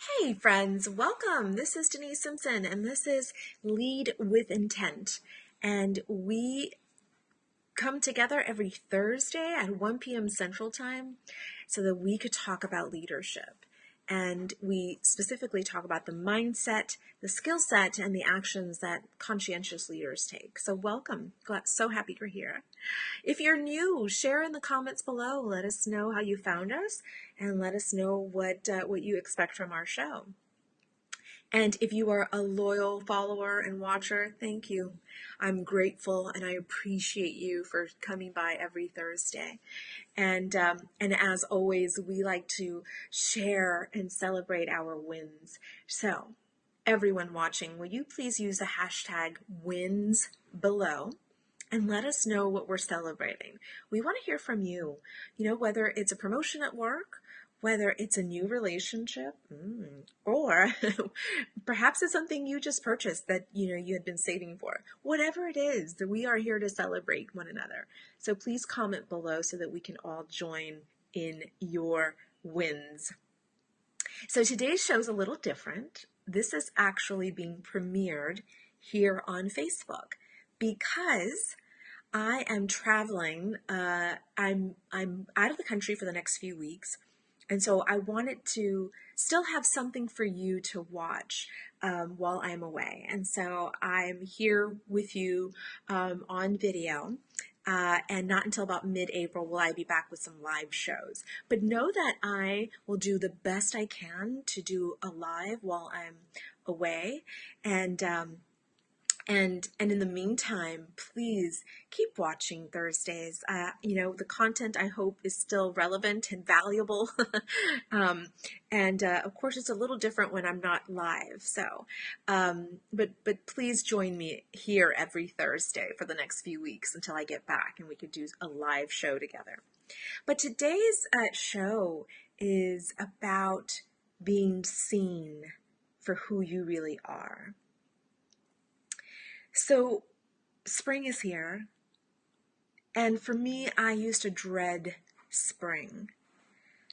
Hey friends, welcome. This is Denise Simpson and this is Lead with Intent. And we come together every Thursday at 1 p.m. Central Time so that we could talk about leadership. And we specifically talk about the mindset, the skill set, and the actions that conscientious leaders take. So welcome. So happy you're here. If you're new, share in the comments below. Let us know how you found us and let us know what you expect from our show. And if you are a loyal follower and watcher, thank you. I'm grateful and I appreciate you for coming by every Thursday. And as always, we like to share and celebrate our wins. So everyone watching, will you please use the hashtag wins below and let us know what we're celebrating. We want to hear from you, whether it's a promotion at work, whether it's a new relationship, or perhaps it's something you just purchased that you had been saving for. Whatever it is, we are here to celebrate one another. So please comment below so that we can all join in your wins. So today's show is a little different. This is actually being premiered here on Facebook because I am traveling. I'm out of the country for the next few weeks, and so I wanted to still have something for you to watch while I'm away. And so I'm here with you on video. And not until about mid-April will I be back with some live shows. But know that I will do the best I can to do a live while I'm away. And in the meantime, please keep watching Thursdays. The content I hope is still relevant and valuable. Of course, it's a little different when I'm not live. So, but please join me here every Thursday for the next few weeks until I get back and we could do a live show together. But today's show is about being seen for who you really are. So spring is here, and for me, I used to dread spring.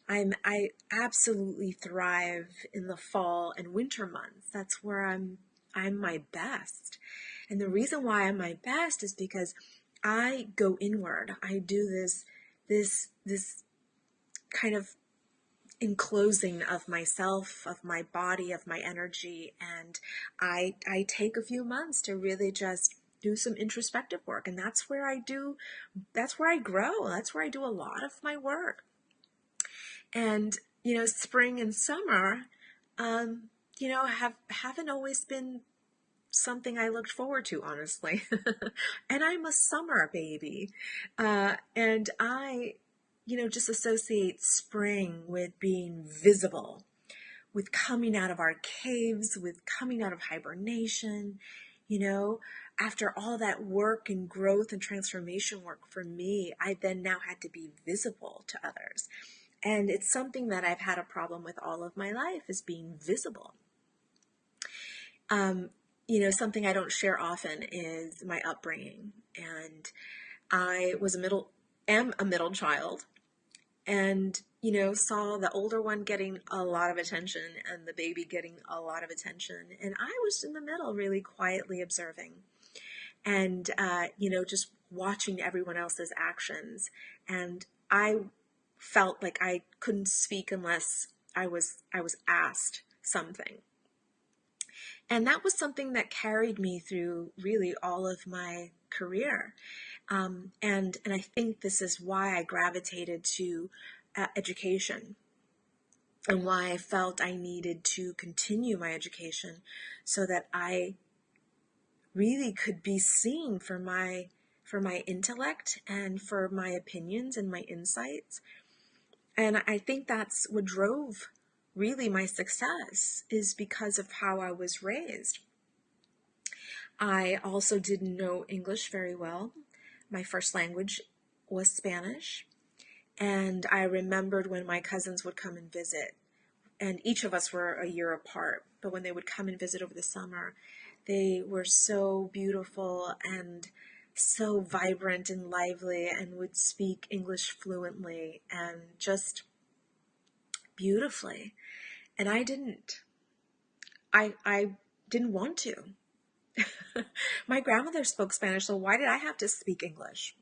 I absolutely thrive in the fall and winter months. That's where I'm my best. And the reason why I'm my best is because I go inward. I do this kind of enclosing of myself, of my body, of my energy, and I take a few months to really just do some introspective work, and that's where I grow. That's where I do a lot of my work. And spring and summer, haven't always been something I looked forward to, honestly. And I'm a summer baby, and I just associate spring with being visible, with coming out of our caves, with coming out of hibernation. After all that work and growth and transformation work for me, I then now had to be visible to others. And it's something that I've had a problem with all of my life, is being visible. Something I don't share often is my upbringing. And I am a middle child, and saw the older one getting a lot of attention and the baby getting a lot of attention, and I was in the middle, really quietly observing and just watching everyone else's actions. And I felt like I couldn't speak unless I was asked something. And that was something that carried me through really all of my career. And I think this is why I gravitated to education, and why I felt I needed to continue my education so that I really could be seen for my intellect and for my opinions and my insights. And I think that's what drove really my success, is because of how I was raised. I also didn't know English very well. My first language was Spanish. And I remembered when my cousins would come and visit, and each of us were a year apart, but when they would come and visit over the summer, they were so beautiful and so vibrant and lively and would speak English fluently and just beautifully. And I didn't. I didn't want to. My grandmother spoke Spanish, so why did I have to speak English?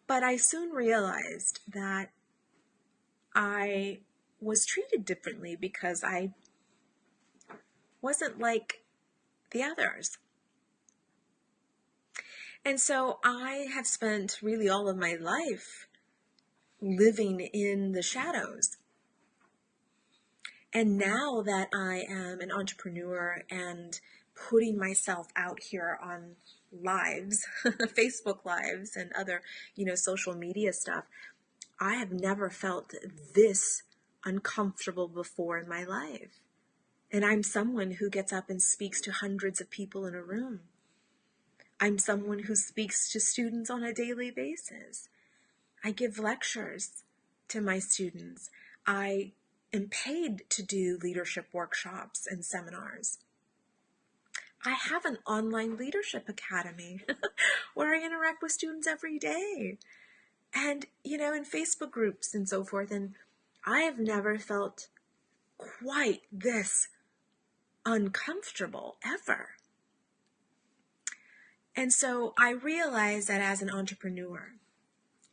But I soon realized that I was treated differently because I wasn't like the others. And so I have spent really all of my life living in the shadows. And now that I am an entrepreneur and putting myself out here on lives, Facebook lives and other, social media stuff, I have never felt this uncomfortable before in my life. And I'm someone who gets up and speaks to hundreds of people in a room. I'm someone who speaks to students on a daily basis. I give lectures to my students. I am paid to do leadership workshops and seminars. I have an online leadership academy where I interact with students every day. And, in Facebook groups and so forth. And I have never felt quite this uncomfortable ever. And so I realized that as an entrepreneur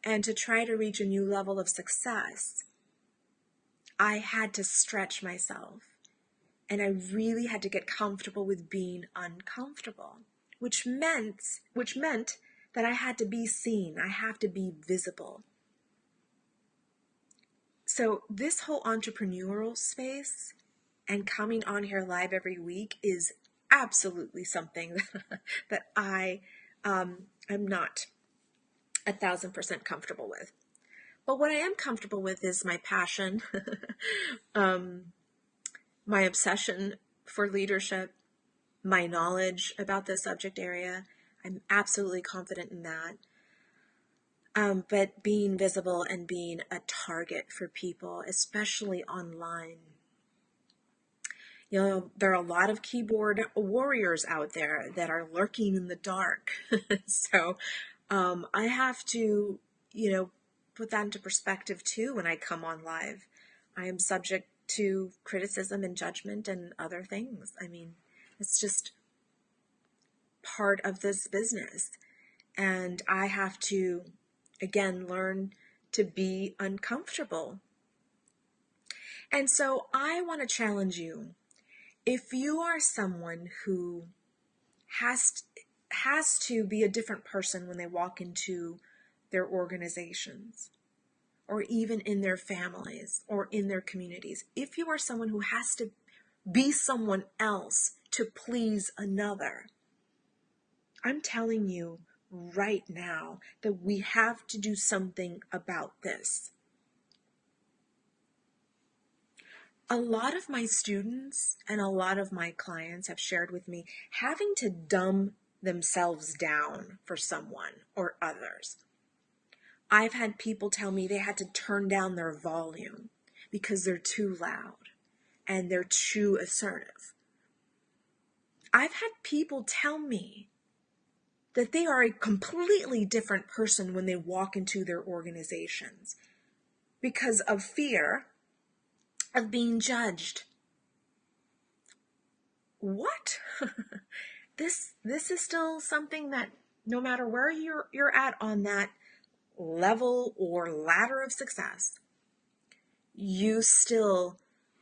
and to try to reach a new level of success, I had to stretch myself. And I really had to get comfortable with being uncomfortable, which meant that I had to be seen. I have to be visible. So this whole entrepreneurial space and coming on here live every week is absolutely something that I am not 1,000% comfortable with. But what I am comfortable with is my passion, my obsession for leadership, my knowledge about the subject area. I'm absolutely confident in that. But being visible and being a target for people, especially online. There are a lot of keyboard warriors out there that are lurking in the dark. So I have to, put that into perspective too when I come on live. I am subject to criticism and judgment and other things. I mean, it's just part of this business. And I have to, again, learn to be uncomfortable. And so I want to challenge you. If you are someone who has to be a different person when they walk into their organizations, or even in their families, or in their communities, if you are someone who has to be someone else to please another, I'm telling you right now that we have to do something about this. A lot of my students and a lot of my clients have shared with me having to dumb themselves down for someone or others. I've had people tell me they had to turn down their volume because they're too loud and they're too assertive. I've had people tell me that they are a completely different person when they walk into their organizations because of fear of being judged. What? This is still something that no matter where you're at on that level or ladder of success, you still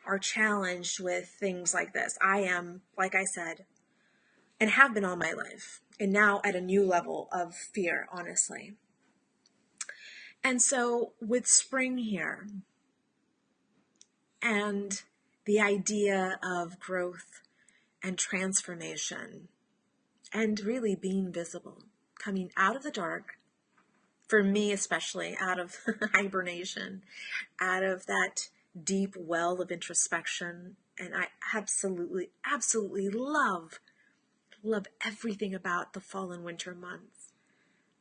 are challenged with things like this. I am, like I said, and have been all my life, and now at a new level of fear, honestly. And so with spring here and the idea of growth and transformation and really being visible, coming out of the dark, for me especially, out of hibernation, out of that deep well of introspection. And I absolutely love everything about the fall and winter months.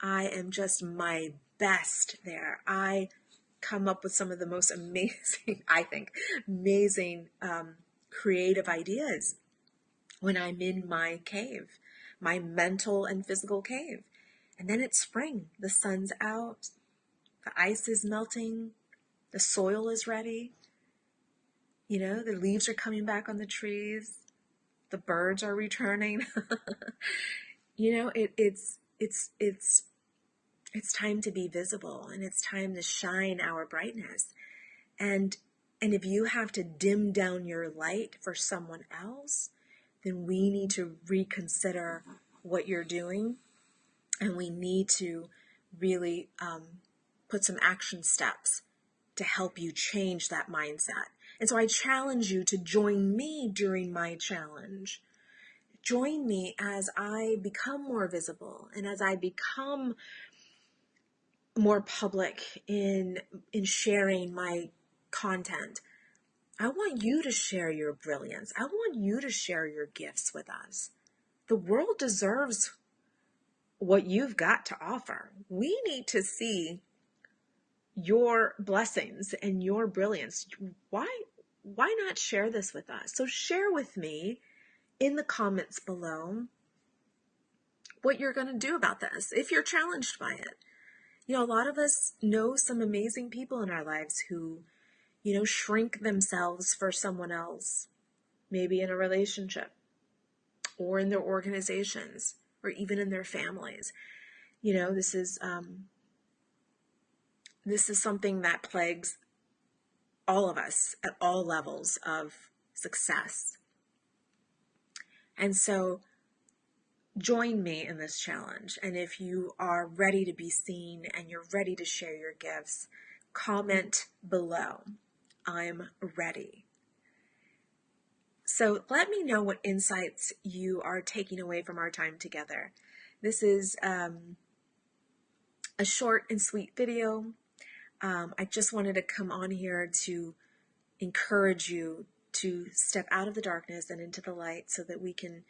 I am just my best there. I come up with some of the most amazing, I think, creative ideas when I'm in my cave, my mental and physical cave. And then it's spring. The sun's out. The ice is melting. The soil is ready. You know, the leaves are coming back on the trees. The birds are returning. You know, it's time to be visible, and it's time to shine our brightness. And if you have to dim down your light for someone else, then we need to reconsider what you're doing, and we need to really put some action steps to help you change that mindset. And so I challenge you to join me during my challenge. Join me as I become more visible and as I become more public in sharing my content. I want you to share your brilliance. I want you to share your gifts with us. The world deserves what you've got to offer. We need to see your blessings and your brilliance. Why not share this with us? So share with me in the comments below what you're going to do about this if you're challenged by it. You know, a lot of us know some amazing people in our lives who, you know, shrink themselves for someone else, maybe in a relationship or in their organizations or even in their families. You know, this is something that plagues all of us at all levels of success. And so join me in this challenge. And if you are ready to be seen and you're ready to share your gifts, comment below. I'm ready. So let me know what insights you are taking away from our time together. This is a short and sweet video. I just wanted to come on here to encourage you to step out of the darkness and into the light so that we can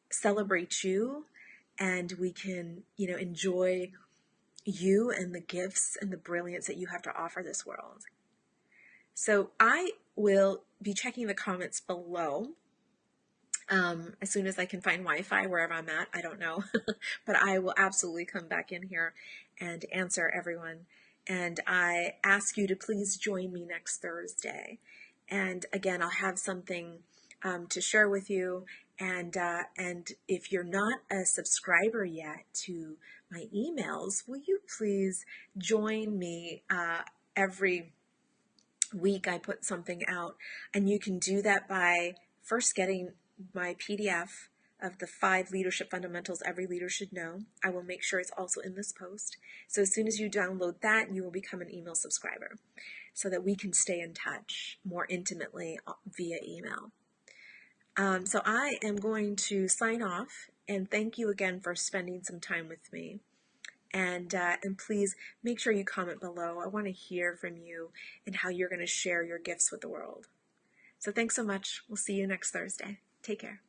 celebrate you and we can, you know, enjoy you and the gifts and the brilliance that you have to offer this world. So I will be checking the comments below as soon as I can find Wi-Fi wherever I'm at. I don't know, but I will absolutely come back in here and answer everyone. And I ask you to please join me next Thursday. And again, I'll have something to share with you. And if you're not a subscriber yet to my emails, will you please join me every week? I put something out, and you can do that by first getting my PDF of the 5 leadership fundamentals every leader should know. I will make sure it's also in this post. So as soon as you download that, you will become an email subscriber so that we can stay in touch more intimately via email. So I am going to sign off, and thank you again for spending some time with me. And please make sure you comment below. I want to hear from you and how you're going to share your gifts with the world. So thanks so much. We'll see you next Thursday. Take care.